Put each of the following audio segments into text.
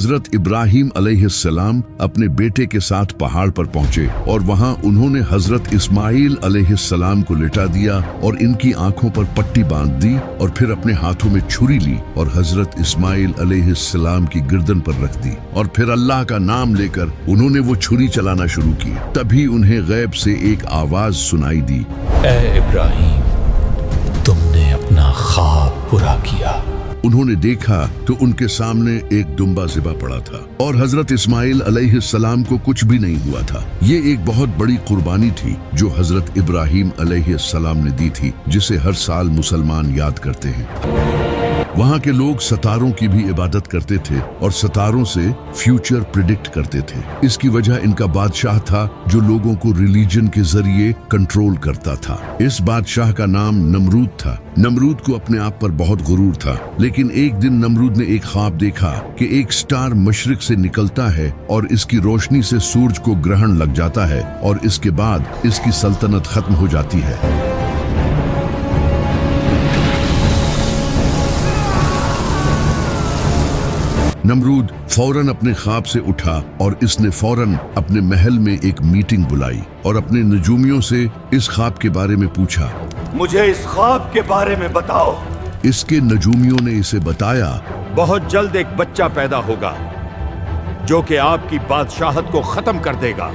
हजरत इब्राहिम अलैहिस्सलाम अपने बेटे के साथ पहाड़ पर पहुंचे और वहां उन्होंने हजरत इस्माइल अलैहिस्सलाम को लिटा दिया और इनकी आंखों पर पट्टी बांध दी और फिर अपने हाथों में छुरी ली और हजरत इस्माइल अलैहिस्सलाम की गर्दन पर रख दी और फिर अल्लाह का नाम लेकर उन्होंने वो छुरी चलाना शुरू की। तभी उन्हें गैब से एक आवाज सुनाई दी, ए इब्राहिम, तुमने अपना ख्वाब पूरा किया। उन्होंने देखा तो उनके सामने एक दुम्बा ज़िबा पड़ा था और हजरत इस्माइल अलैहिस्सलाम को कुछ भी नहीं हुआ था। ये एक बहुत बड़ी कुर्बानी थी जो हजरत इब्राहिम अलैहिस्सलाम ने दी थी, जिसे हर साल मुसलमान याद करते हैं। वहाँ के लोग सितारों की भी इबादत करते थे और सितारों से फ्यूचर प्रिडिक्ट करते थे। इसकी वजह इनका बादशाह था जो लोगों को रिलीजन के जरिए कंट्रोल करता था। इस बादशाह का नाम नमरूद था। नमरूद को अपने आप पर बहुत गुरूर था, लेकिन एक दिन नमरूद ने एक ख्वाब देखा कि एक स्टार मशरिक से निकलता है और इसकी रोशनी से सूरज को ग्रहण लग जाता है और इसके बाद इसकी सल्तनत खत्म हो जाती है। नमरूद फौरन अपने ख्वाब से उठा और इसने फौरन अपने महल में एक मीटिंग बुलाई और अपने नजूमियों से इस ख्वाब के बारे में पूछा। मुझे इस ख्वाब के बारे में बताओ। इसके नजूमियों ने इसे बताया, बहुत जल्द एक बच्चा पैदा होगा जो कि आपकी बादशाहत को खत्म कर देगा।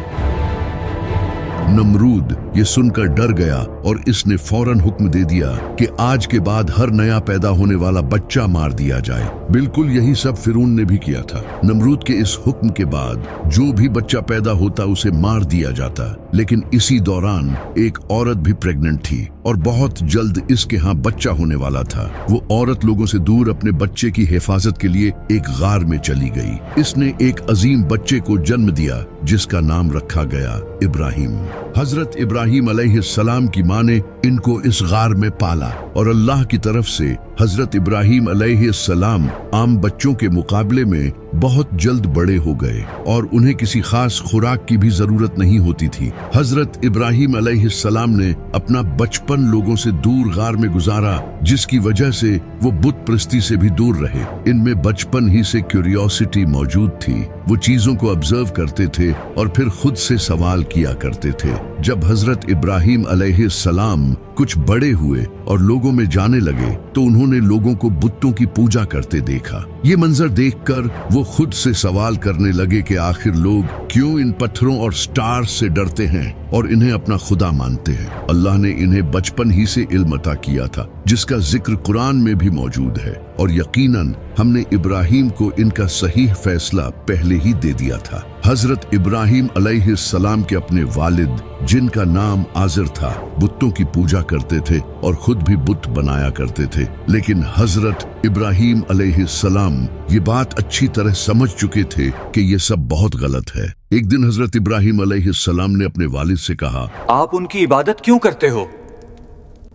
नमरूद ये सुनकर डर गया और इसने फौरन हुक्म दे दिया कि आज के बाद हर नया पैदा होने वाला बच्चा मार दिया जाए। बिल्कुल यही सब फिरौन ने भी किया था। नमरूद के इस हुक्म के बाद जो भी बच्चा पैदा होता उसे मार दिया जाता, लेकिन इसी दौरान एक औरत भी प्रेग्नेंट थी और बहुत जल्द इसके यहाँ बच्चा होने वाला था। वो औरत लोगों से दूर अपने बच्चे की हिफाजत के लिए एक गार में चली गई। इसने एक अजीम बच्चे को जन्म दिया जिसका नाम रखा गया इब्राहिम। हजरत इब्राहिम अलैहिस्सलाम की माँ ने इनको इस गार में पाला और अल्लाह की तरफ से हजरत इब्राहिम अलैहिस्सलाम आम बच्चों के मुकाबले में बहुत जल्द बड़े हो गए और उन्हें किसी खास खुराक की भी जरूरत नहीं होती थी। हजरत इब्राहिम अलैहिस्सलाम ने अपना बचपन लोगों से दूर गार में गुजारा, जिसकी वजह से वो बुत परस्ती से भी दूर रहे। इनमें बचपन ही से क्यूरियोसिटी मौजूद थी। वो चीजों को ऑब्जर्व करते थे और फिर खुद से सवाल किया करते थे। जब हजरत इब्राहिम अलैहिस्सलाम कुछ बड़े हुए और लोगों में जाने लगे तो उन्होंने लोगों को बुतों की पूजा करते देखा। ये मंजर देखकर वो खुद से सवाल करने लगे कि आखिर लोग क्यों इन पत्थरों और स्टार्स से डरते हैं और इन्हें अपना खुदा मानते हैं। अल्लाह ने इन्हें बचपन ही से इल्म अता किया था, जिसका जिक्र कुरान में भी मौजूद है और यकीनन हमने इब्राहिम को इनका सही फैसला पहले ही दे दिया था। हजरत इब्राहिम अलैहिस्सलाम के अपने वालिद, जिनका नाम आज़र था, बुतों की पूजा करते थे और खुद भी बुत बनाया करते थे। लेकिन हजरत इब्राहिम अलैहिस्सलाम ये बात अच्छी तरह समझ चुके थे कि ये सब बहुत गलत है। एक दिन हजरत इब्राहिम अलैहिस्सलाम ने अपने वालिद से कहा, आप उनकी इबादत क्यों करते हो?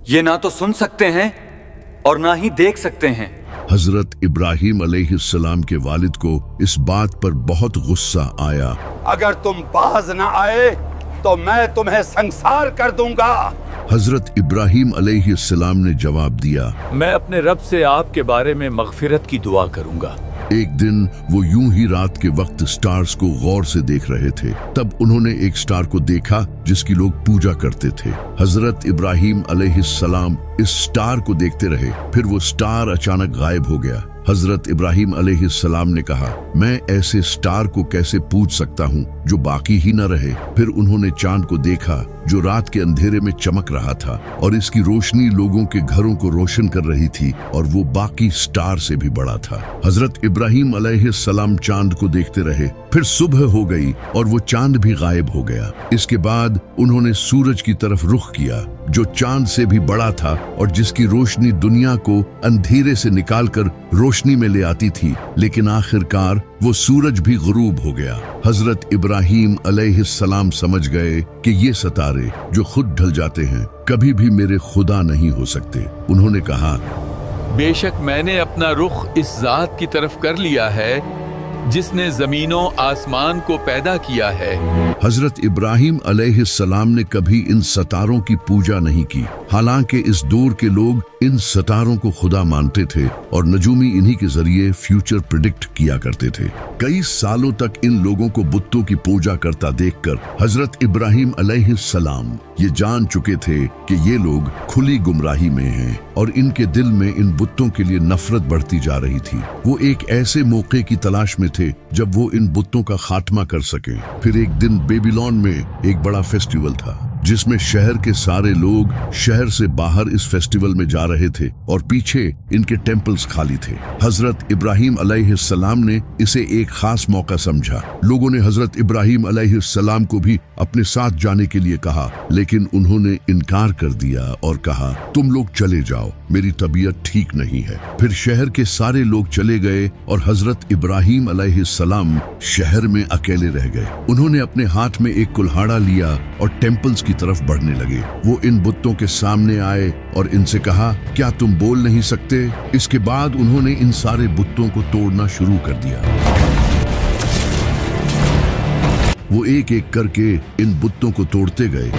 ये ना तो सुन सकते हैं और ना ही देख सकते हैं। हजरत इब्राहिम अलैहिस्सलाम के वालिद को इस बात पर बहुत गुस्सा आया। अगर तुम बाज न आए तो मैं तुम्हें संसार कर दूंगा। हजरत इब्राहिम अलैहिस्सलाम ने जवाब दिया, मैं अपने रब से आपके बारे में मगफिरत की दुआ करूंगा। एक दिन वो यूं ही रात के वक्त स्टार्स को गौर से देख रहे थे। तब उन्होंने एक स्टार को देखा जिसकी लोग पूजा करते थे। हजरत इब्राहिम अलैहिस्सलाम इस स्टार को देखते रहे, फिर वो स्टार अचानक गायब हो गया। हजरत इब्राहिम अलैहिस्सलाम ने कहा, मैं ऐसे स्टार को कैसे पूज सकता हूँ जो बाकी ही न रहे। फिर उन्होंने चांद को देखा जो रात के अंधेरे में चमक रहा था और इसकी रोशनी लोगों के घरों को रोशन कर रही थी और वो बाकी स्टार से भी बड़ा था। हजरत इब्राहिम अलैहिस्सलाम चांद को देखते रहे, फिर सुबह हो गई और वो चांद भी गायब हो गया। इसके बाद उन्होंने सूरज की तरफ रुख किया जो चांद से भी बड़ा था और जिसकी रोशनी दुनिया को अंधेरे से निकालकर रोशनी में ले आती थी। लेकिन आखिरकार वो सूरज भी गुरूब हो गया। हजरत इब्राहिम अलैहिस्सलाम समझ गए कि ये सितारे जो खुद ढल जाते हैं कभी भी मेरे खुदा नहीं हो सकते। उन्होंने कहा, बेशक मैंने अपना रुख इस जात की तरफ कर लिया है जिसने जमीनों आसमान को पैदा किया है। हजरत इब्राहिम अलैहिस्सलाम ने कभी इन सितारों की पूजा नहीं की, हालांकि इस दौर के लोग इन सितारों को खुदा मानते थे और नजूमी इन्हीं के जरिए फ्यूचर प्रिडिक्ट किया करते थे। कई सालों तक इन लोगों को बुतों की पूजा करता देखकर हजरत इब्राहिम अलैहिस्सलाम ये जान चुके थे कि ये लोग खुली गुमराही में हैं और इनके दिल में इन बुतों के लिए नफरत बढ़ती जा रही थी। वो एक ऐसे मौके की तलाश में थे जब वो इन बुतों का खात्मा कर सके। फिर एक दिन बेबीलोन में एक बड़ा फेस्टिवल था जिसमें शहर के सारे लोग शहर से बाहर इस फेस्टिवल में जा रहे थे और पीछे इनके टेम्पल्स खाली थे। हजरत इब्राहिम अलैहिस्सलाम ने इसे एक खास मौका समझा। लोगों ने हजरत इब्राहिम अलैहिस्सलाम को भी अपने साथ जाने के लिए कहा, लेकिन उन्होंने इनकार कर दिया और कहा, तुम लोग चले जाओ, मेरी तबीयत ठीक नहीं है। फिर शहर के सारे लोग चले गए और हजरत इब्राहिम अलैहिस्सलाम शहर में अकेले रह गए। उन्होंने अपने हाथ में एक कुल्हाड़ा लिया और टेम्पल्स की तरफ बढ़ने लगे। वो इन बुतों के सामने आए और इनसे कहा, क्या तुम बोल नहीं सकते? इसके बाद उन्होंने इन सारे बुतों को तोड़ना शुरू कर दिया। वो एक एक करके इन बुतों को तोड़ते गए।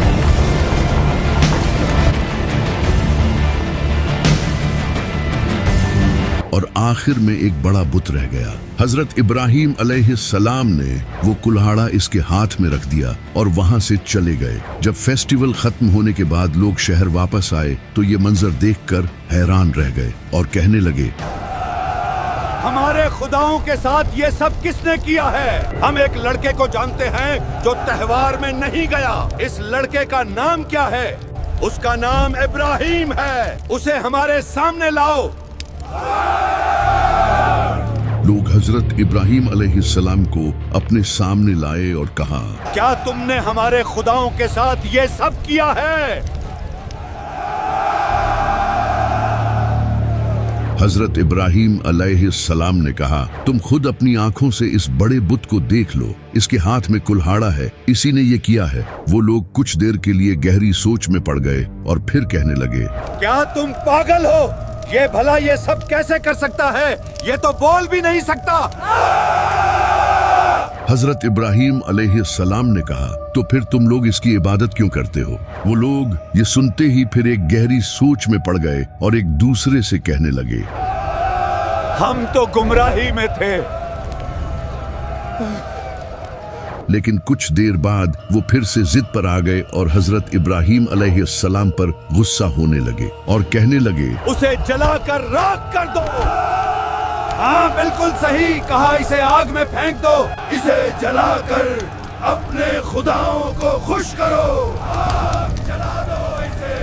और आखिर में एक बड़ा बुत रह गया। हजरत इब्राहिम अलैहिस्सलाम ने वो कुल्हाड़ा इसके हाथ में रख दिया और वहां से चले गए। जब फेस्टिवल खत्म होने के बाद लोग शहर वापस आए तो ये मंजर देखकर हैरान रह गए और कहने लगे, हमारे खुदाओं के साथ ये सब किसने किया है? हम एक लड़के को जानते हैं जो त्योहार में नहीं गया। इस लड़के का नाम क्या है? उसका नाम इब्राहिम है। उसे हमारे सामने लाओ। लोग हजरत इब्राहिम अलैहिस्सलाम को अपने सामने लाए और कहा, क्या तुमने हमारे खुदाओं के साथ ये सब किया है? हजरत इब्राहिम अलैहिस्सलाम ने कहा, तुम खुद अपनी आंखों से इस बड़े बुत को देख लो, इसके हाथ में कुल्हाड़ा है, इसी ने ये किया है। वो लोग कुछ देर के लिए गहरी सोच में पड़ गए और फिर कहने लगे, क्या तुम पागल हो? ये भला ये सब कैसे कर सकता है? ये तो बोल भी नहीं सकता। हजरत इब्राहिम अलैहिस्सलाम ने कहा, तो फिर तुम लोग इसकी इबादत क्यों करते हो? वो लोग ये सुनते ही फिर एक गहरी सोच में पड़ गए और एक दूसरे से कहने लगे, हम तो गुमराही में थे। लेकिन कुछ देर बाद वो फिर से जिद पर आ गए और हजरत इब्राहिम अलैहिस्सलाम पर गुस्सा होने लगे और कहने लगे, उसे जलाकर राख कर दो। हाँ, बिल्कुल सही कहा, इसे आग में फेंक दो। इसे जलाकर अपने खुदाओं को खुश करो। आग जला दो इसे।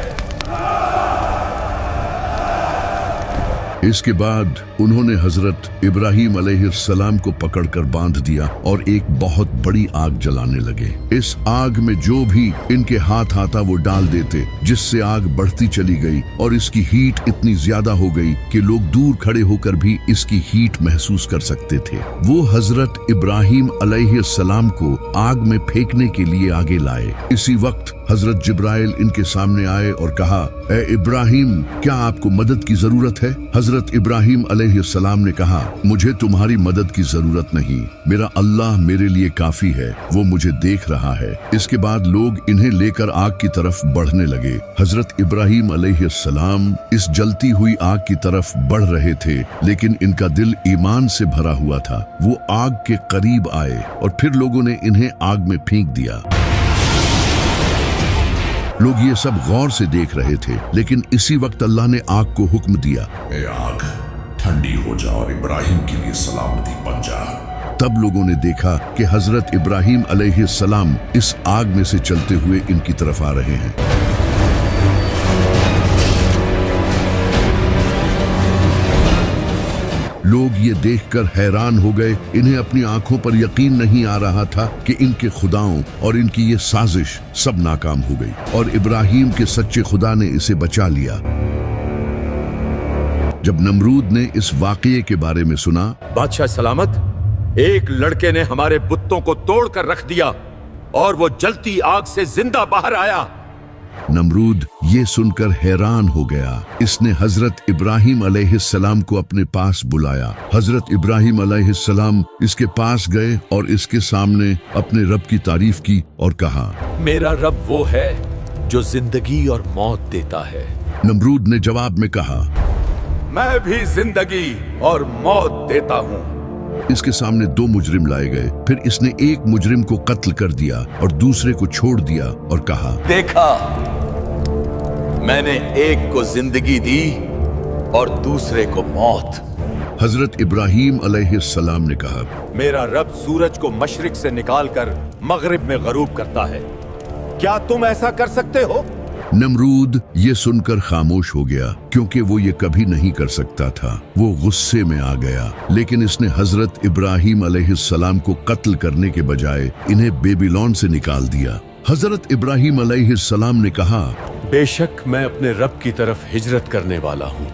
इसके बाद उन्होंने हजरत इब्राहिम अलैहिस्सलाम को पकड़कर बांध दिया और एक बहुत बड़ी आग जलाने लगे। इस आग में जो भी इनके हाथ आता वो डाल देते, जिससे आग बढ़ती चली गई और इसकी हीट इतनी ज्यादा हो गई कि लोग दूर खड़े होकर भी इसकी हीट महसूस कर सकते थे। वो हजरत इब्राहिम अलैहिस्सलाम को आग में फेंकने के लिए आगे लाए। इसी वक्त हजरत जिब्राइल इनके सामने आए और कहा, ए इब्राहिम, क्या आपको मदद की जरूरत है? हजरत इब्राहिम अलैहिस्सलाम ने कहा, मुझे तुम्हारी मदद की जरूरत नहीं, मेरा अल्लाह मेरे लिए काफी है, वो मुझे देख रहा है। इसके बाद लोग इन्हें लेकर आग की तरफ बढ़ने लगे। हजरत इब्राहिम अलैहिस्सलाम इस जलती हुई आग की तरफ बढ़ रहे थे, लेकिन इनका दिल ईमान से भरा हुआ था। वो आग के करीब आए और फिर लोगों ने इन्हें आग में फेंक दिया। लोग ये सब गौर से देख रहे थे, लेकिन इसी वक्त अल्लाह ने आग को हुक्म दिया, ए आग, ठंडी हो जा और इब्राहिम के लिए सलामती बन जा। तब लोगों ने देखा कि हजरत इब्राहिम अलैहिस्सलाम इस आग में से चलते हुए इनकी तरफ आ रहे हैं। लोग ये देखकर हैरान हो गए। इन्हें अपनी आंखों पर यकीन नहीं आ रहा था कि इनके खुदाओं और इनकी ये साजिश सब नाकाम हो गई और इब्राहिम के सच्चे खुदा ने इसे बचा लिया। जब नमरूद ने इस वाकये के बारे में सुना, बादशाह सलामत, एक लड़के ने हमारे बुतों को तोड़ कर रख दिया और वो जलती आग से जिंदा बाहर आया। नमरूद ये सुनकर हैरान हो गया। इसने हजरत इब्राहिम अलैहिस्सलाम को अपने पास बुलाया। हजरत इब्राहिम अलैहिस्सलाम इसके पास गए और इसके सामने अपने रब की तारीफ की और कहा, मेरा रब वो है जो जिंदगी और मौत देता है। नमरूद ने जवाब में कहा, मैं भी जिंदगी और मौत देता हूँ। इसके सामने 2 मुजरिम लाए गए। फिर इसने एक मुजरिम को कत्ल कर दिया और दूसरे को छोड़ दिया और कहा, देखा, मैंने एक को जिंदगी दी और दूसरे को मौत। हजरत इब्राहिम अलैहिस्सलाम ने कहा, मेरा रब सूरज को मशरिक से निकालकर मगरिब में गरूब करता है, क्या तुम ऐसा कर सकते हो? नमरूद ये सुनकर खामोश हो गया, क्योंकि वो ये कभी नहीं कर सकता था। वो गुस्से में आ गया, लेकिन इसने हजरत इब्राहिम अलैहिस्सलाम को कत्ल करने के बजाय इन्हें बेबीलोन से निकाल दिया। हजरत इब्राहिम अलैहिस्सलाम ने कहा, बेशक मैं अपने रब की तरफ हिजरत करने वाला हूँ।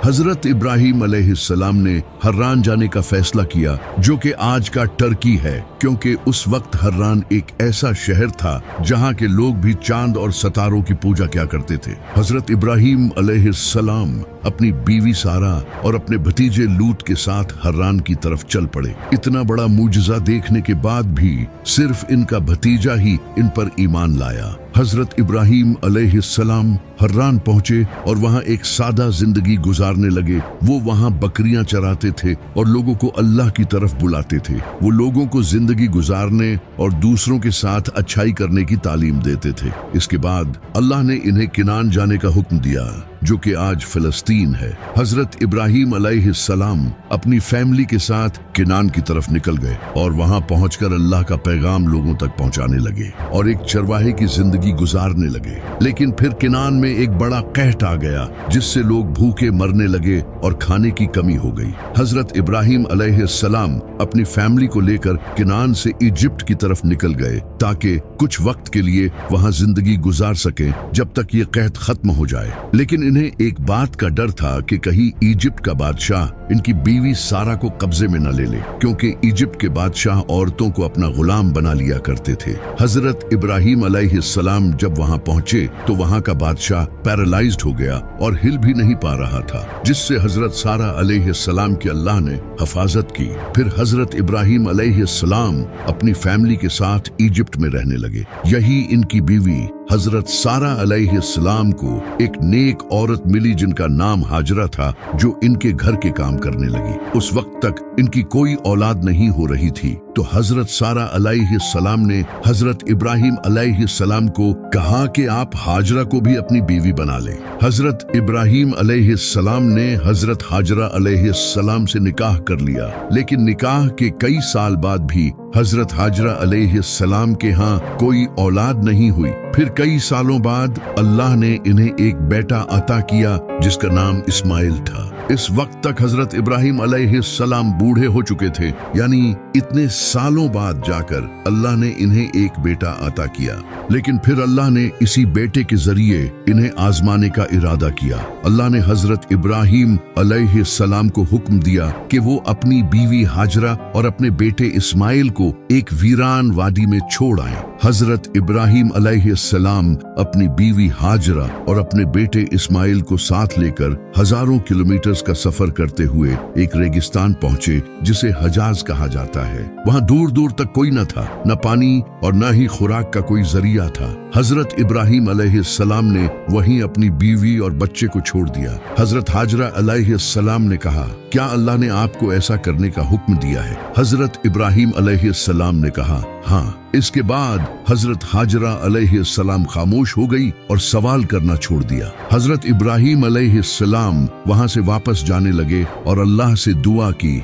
हजरत इब्राहिम अलैहिस्सलाम ने हर्रान जाने का फैसला किया, जो कि आज का टर्की है, क्योंकि उस वक्त हर्रान एक ऐसा शहर था जहां के लोग भी चांद और सितारों की पूजा किया करते थे। हजरत इब्राहिम अलैहिस्सलाम अपनी बीवी सारा और अपने भतीजे लूत के साथ हर्रान की तरफ चल पड़े। इतना बड़ा मुजज़ा देखने के बाद भी सिर्फ इनका भतीजा ही इन पर ईमान लाया। हजरत इब्राहिम अलैहिस्सलाम हर्रान पहुंचे और वहां एक सादा जिंदगी गुजारने लगे। वो वहां बकरियां चराते थे और लोगों को अल्लाह की तरफ बुलाते थे। वो लोगों को जिंदगी गुजारने और दूसरों के साथ अच्छाई करने की तालीम देते थे। इसके बाद अल्लाह ने इन्हें किनान जाने का हुक्म दिया, जो कि आज फिलिस्तीन है। हजरत इब्राहिम अलैहिस्सलाम अपनी फैमिली के साथ किनान की तरफ निकल गए और वहां पहुंचकर अल्लाह का पैगाम लोगों तक पहुंचाने लगे और एक चरवाहे की जिंदगी गुजारने लगे। लेकिन फिर किनान में एक बड़ा कहत आ गया, जिससे लोग भूखे मरने लगे और खाने की कमी हो गई। हजरत इब्राहिम अलैहिस्सलाम अपनी फैमिली को लेकर किनान से इजिप्ट की तरफ निकल गए, ताकि कुछ वक्त के लिए वहां जिंदगी गुजार सकें जब तक ये कहत खत्म हो जाए। लेकिन इन्हें एक बात का डर था कि कहीं इजिप्ट का बादशाह इनकी बीवी सारा को कब्जे में न ले ले, क्योंकि इजिप्ट के बादशाह औरतों को अपना गुलाम बना लिया करते थे। हजरत इब्राहिम अलैहिस्सलाम जब वहां पहुंचे तो वहां का बादशाह पैरालाइज्ड हो गया और हिल भी नहीं पा रहा था, जिससे हजरत सारा अलैहिस्सलाम की अल्लाह ने हिफाजत की। फिर हजरत इब्राहिम अलैहिस्सलाम अपनी फैमिली के साथ इजिप्ट में रहने लगे। यही इनकी बीवी हजरत सारा अलैहिस्सलाम को एक नेक औरत मिली, जिनका नाम हाजरा था, जो इनके घर के काम करने लगी। उस वक्त तक इनकी कोई औलाद नहीं हो रही थी, तो हजरत सारा अलैहिस्सलाम ने हजरत इब्राहिम अलैहिस्सलाम को कहा कि आप हाजरा को भी अपनी बीवी बना लें। हजरत इब्राहिम अलैहिस्सलाम ने हजरत हाजरा अलैहिस्सलाम से निकाह कर लिया, लेकिन निकाह के कई साल बाद भी हजरत हाजरा अलैहिस्सलाम के यहाँ कोई औलाद नहीं हुई। फिर कई सालों बाद अल्लाह ने इन्हें एक बेटा अता किया, जिसका नाम इस्माइल था। इस वक्त तक हजरत इब्राहिम अलैहिस्सलाम बूढ़े हो चुके थे, यानी इतने सालों बाद जाकर अल्लाह ने इन्हें एक बेटा अता किया। लेकिन फिर अल्लाह ने इसी बेटे के जरिए इन्हें आजमाने का इरादा किया। अल्लाह ने हजरत इब्राहिम अलैहिस्सलाम को हुक्म दिया कि वो अपनी बीवी हाजरा और अपने बेटे इस्माइल को एक वीरान वादी में छोड़ आए। हजरत इब्राहिम अलैहिस्सलाम अपनी बीवी हाजरा और अपने बेटे इस्माइल को साथ लेकर हजारों किलोमीटर का सफर करते हुए एक रेगिस्तान पहुंचे, जिसे हजाज कहा जाता है। वहां दूर दूर तक कोई न था, न पानी और न ही खुराक का कोई जरिया था। हजरत इब्राहिम अलैहिस्सलाम ने वहीं अपनी बीवी और बच्चे को छोड़ दिया। हजरत हाजरा अलैहिस्सलाम ने कहा, क्या अल्लाह ने आपको ऐसा करने का हुक्म दिया है? हजरत इब्राहिम अलैहिस्सलाम ने कहा, हाँ। इसके बाद हजरत हाजरा अलैहिस्सलाम खामोश हो गई और सवाल करना छोड़ दिया। हजरत इब्राहिम अलैहिस्सलाम वहां से वापस जाने लगे और अल्लाह से दुआ की,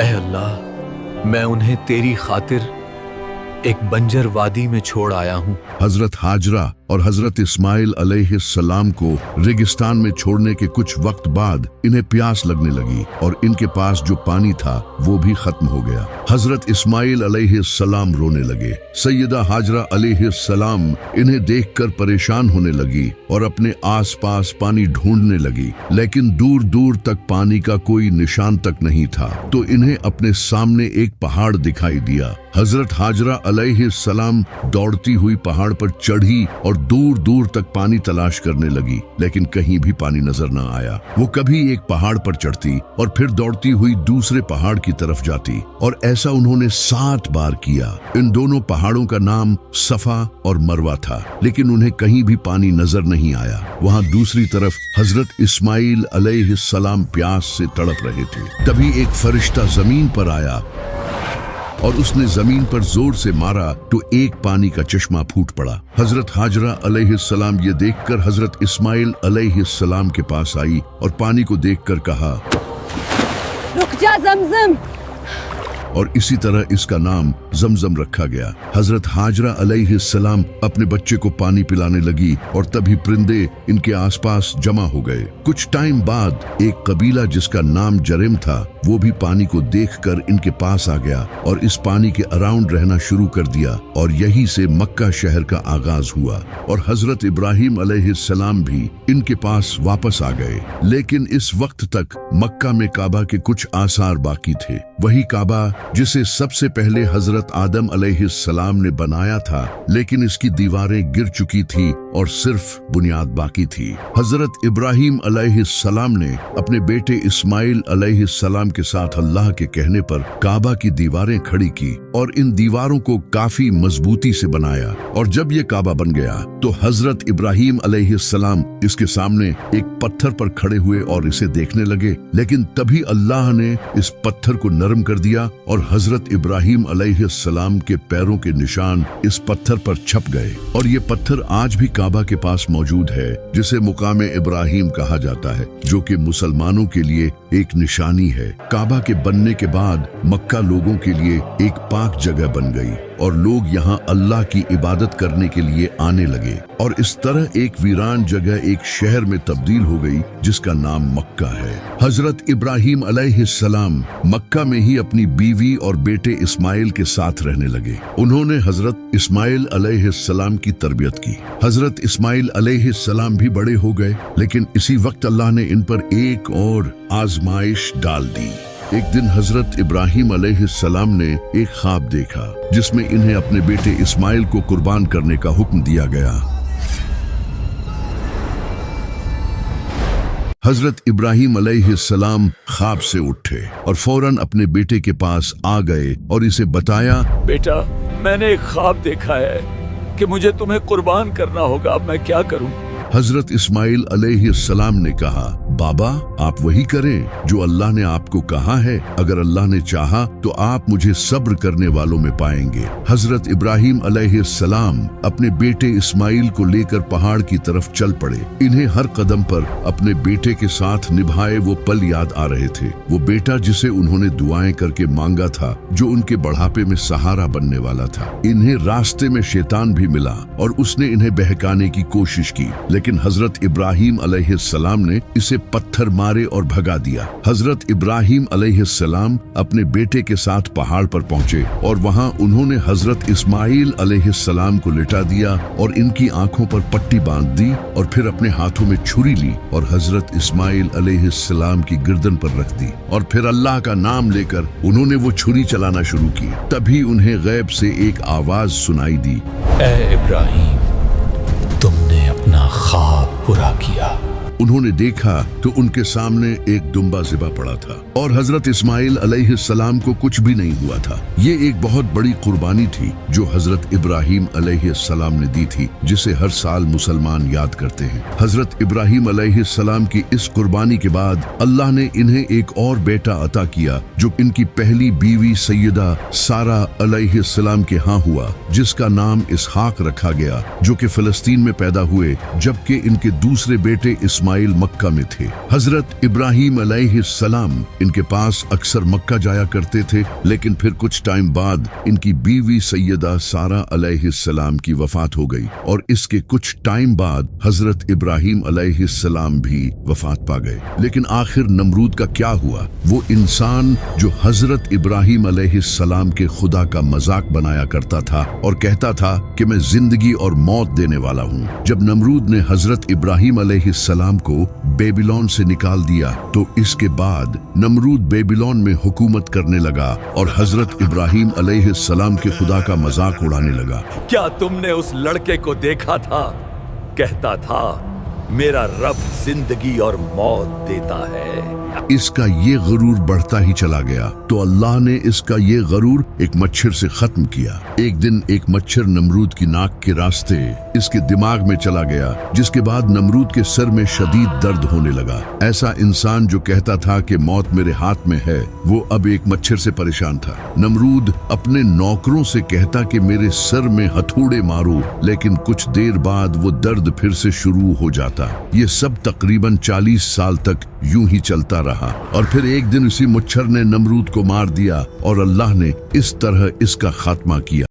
ऐ अल्लाह, मैं उन्हें तेरी खातिर एक बंजर वादी में छोड़ आया हूँ। हजरत हाजरा और हजरत इस्माइल अलैहिस्सलाम को रेगिस्तान में छोड़ने के कुछ वक्त बाद इन्हें प्यास लगने लगी और इनके पास जो पानी था वो भी खत्म हो गया। हजरत इस्माइल अलैहिस्सलाम रोने लगे। सैयदा हाजरा अलैहिस्सलाम इन्हें देखकर परेशान होने लगी और अपने आसपास पानी ढूंढने लगी, लेकिन दूर दूर तक पानी का कोई निशान तक नहीं था। तो इन्हें अपने सामने एक पहाड़ दिखाई दिया। हजरत हाजरा अलैहिस्सलाम दौड़ती हुई पहाड़ पर चढ़ी और दूर दूर तक पानी तलाश करने लगी, लेकिन कहीं भी पानी नजर न आया। वो कभी एक पहाड़ पर चढ़ती और फिर दौड़ती हुई दूसरे पहाड़ की तरफ जाती, और ऐसा उन्होंने 7 बार किया। इन दोनों पहाड़ों का नाम सफा और मरवा था, लेकिन उन्हें कहीं भी पानी नजर नहीं आया। वहां दूसरी तरफ हजरत इस्माइल अलैहिस्सलाम प्यास से तड़प रहे थे। तभी एक फरिश्ता जमीन पर आया और उसने जमीन पर जोर से मारा तो एक पानी का चश्मा फूट पड़ा। हजरत हाजरा अलैहिस्सलाम ये देखकर हजरत इस्माइल अलैहिस्सलाम के पास आई और पानी को देखकर कहा, रुक जा ज़मज़म। और इसी तरह इसका नाम जमजम रखा गया। हजरत हाजरा अलैहिस्सलाम अपने बच्चे को पानी पिलाने लगी और तभी परिंदे इनके आसपास जमा हो गए। कुछ टाइम बाद एक कबीला जिसका नाम जरिम था, वो भी पानी को देखकर इनके पास आ गया और इस पानी के अराउंड रहना शुरू कर दिया, और यहीं से मक्का शहर का आगाज हुआ। और हजरत इब्राहिम अलैहिस्सलाम भी इनके पास वापस आ गए, लेकिन इस वक्त तक मक्का में काबा के कुछ आसार बाकी थे। वही काबा जिसे सबसे पहले हजरत आदम अलैहिस्सलाम ने बनाया था, लेकिन इसकी दीवारें गिर चुकी थी और सिर्फ बुनियाद बाकी थी। हजरत इब्राहिम अलैहिस्सलाम ने अपने बेटे इस्माइल अलैहिस्सलाम के साथ अल्लाह के कहने पर काबा की दीवारें खड़ी की और इन दीवारों को काफी मजबूती से बनाया। और जब ये काबा बन गया तो हजरत इब्राहिम अलैहिस्सलाम इसके सामने एक पत्थर पर खड़े हुए और इसे देखने लगे, लेकिन तभी अल्लाह ने इस पत्थर को नरम कर दिया और हजरत इब्राहिम अलैहिस्सलाम के पैरों के निशान इस पत्थर पर छप गए। और ये पत्थर आज भी काबा के पास मौजूद है, जिसे मुकामे इब्राहिम कहा जाता है, जो कि मुसलमानों के लिए एक निशानी है। काबा के बनने के बाद मक्का लोगों के लिए एक पाक जगह बन गई और लोग यहाँ अल्लाह की इबादत करने के लिए आने लगे, और इस तरह एक वीरान जगह एक शहर में तब्दील हो गई जिसका नाम मक्का है। हजरत इब्राहिम अलैहिस्सलाम मक्का में ही अपनी बीवी और बेटे इस्माइल के साथ रहने लगे। उन्होंने हजरत इस्माइल अलैहिस्सलाम की तरबियत की। हजरत इस्माइल अलैहिस्सलाम भी बड़े हो गए, लेकिन इसी वक्त अल्लाह ने इन पर एक और आजमाइश डाल दी। एक दिन हजरत इब्राहिम अलैहिस्सलाम ने एक ख्वाब देखा जिसमें इन्हें अपने बेटे इस्माइल को कुर्बान करने का हुक्म दिया गया। हजरत इब्राहिम अलैहिस्सलाम ख्वाब से उठे और फौरन अपने बेटे के पास आ गए और इसे बताया, बेटा, मैंने एक ख्वाब देखा है कि मुझे तुम्हें कुर्बान करना होगा, अब मैं क्या करूं? हजरत इस्माइल अलैहिस्सलाम ने कहा, बाबा, आप वही करें जो अल्लाह ने आपको कहा है। अगर अल्लाह ने चाहा तो आप मुझे सब्र करने वालों में पाएंगे। हजरत इब्राहिम अलैहिस्सलाम अपने बेटे इस्माइल को लेकर पहाड़ की तरफ चल पड़े। इन्हें हर कदम पर अपने बेटे के साथ निभाए वो पल याद आ रहे थे। वो बेटा जिसे उन्होंने दुआएं करके मांगा था, जो उनके बढ़ापे में सहारा बनने वाला था। इन्हें रास्ते में शैतान भी मिला और उसने इन्हें बहकाने की कोशिश की, लेकिन हजरत इब्राहिम अलैहिस्सलाम ने इसे पत्थर मारे और भगा दिया। हजरत इब्राहिम अलैहिस्सलाम अपने बेटे के साथ पहाड़ पर पहुंचे और वहां उन्होंने हजरत इस्माइल अलैहिस्सलाम को लिटा दिया और इनकी आंखों पर पट्टी बांध दी और फिर अपने हाथों में छुरी ली और हजरत इस्माइल अलैहिस्सलाम की गर्दन पर रख दी और फिर अल्लाह का नाम लेकर उन्होंने वो छुरी चलाना शुरू की। तभी उन्हें गैब से एक आवाज सुनाई दी, ए इब्राहिम, तुमने अपना ख्वाब पूरा किया। उन्होंने देखा तो उनके सामने एक दुम्बा ज़िबा पड़ा था और हजरत इस्माइल अलैहिस्सलाम को कुछ भी नहीं हुआ था। ये एक बहुत बड़ी कुर्बानी थी जो हजरत इब्राहिम अलैहिस्सलाम ने दी थी, जिसे हर साल मुसलमान याद करते हैं। हजरत इब्राहिम अलैहिस्सलाम की इस कुर्बानी के बाद अल्लाह ने इन्हें एक और बेटा अता किया, जो इनकी पहली बीवी सैयदा सारा अलैहिस्सलाम के यहाँ हुआ, जिसका नाम इसहाक रखा गया, जो कि फिलिस्तीन में पैदा हुए, जबकि इनके दूसरे बेटे इस्माइल मक्का में थे। हजरत इब्राहिम अलैहिस्सलाम इनके पास अक्सर मक्का जाया करते थे, लेकिन फिर कुछ टाइम बाद इनकी बीवी सैयदा सारा अलैहिस्सलाम की वफात हो गई और इसके कुछ टाइम बाद हजरत इब्राहिम अलैहिस्सलाम भी वफात पा गए। लेकिन आखिर नमरूद का क्या हुआ? वो इंसान जो हजरत इब्राहिम अलैहिस्सलाम के खुदा का मजाक बनाया करता था और कहता था कि मैं जिंदगी और मौत देने वाला हूँ। जब नमरूद ने हजरत इब्राहिम अलैहिस्सलाम अलैहिस्सलाम को बेबीलोन से निकाल दिया तो इसके बाद नमरूद बेबीलोन में हुकूमत करने लगा और हजरत इब्राहिम अलैहिस्सलाम के खुदा का मजाक उड़ाने लगा। क्या तुमने उस लड़के को देखा था? कहता था मेरा रब जिंदगी और मौत देता है। इसका ये गरूर बढ़ता ही चला गया तो अल्लाह ने इसका ये गरूर एक मच्छर से खत्म किया। एक दिन एक मच्छर नमरूद की नाक के रास्ते इसके दिमाग में चला गया, जिसके बाद नमरूद के सर में शदीद दर्द होने लगा। ऐसा इंसान जो कहता था कि मौत मेरे हाथ में है, वो अब एक मच्छर से परेशान था। नमरूद अपने नौकरों से कहता कि मेरे सर में हथौड़े मारो, लेकिन कुछ देर बाद वो दर्द फिर से शुरू हो जाता। ये सब तकरीबन 40 साल तक यूं ही चलता रहा और फिर एक दिन इसी मच्छर ने नमरूद को मार दिया और अल्लाह ने इस तरह इसका खात्मा किया।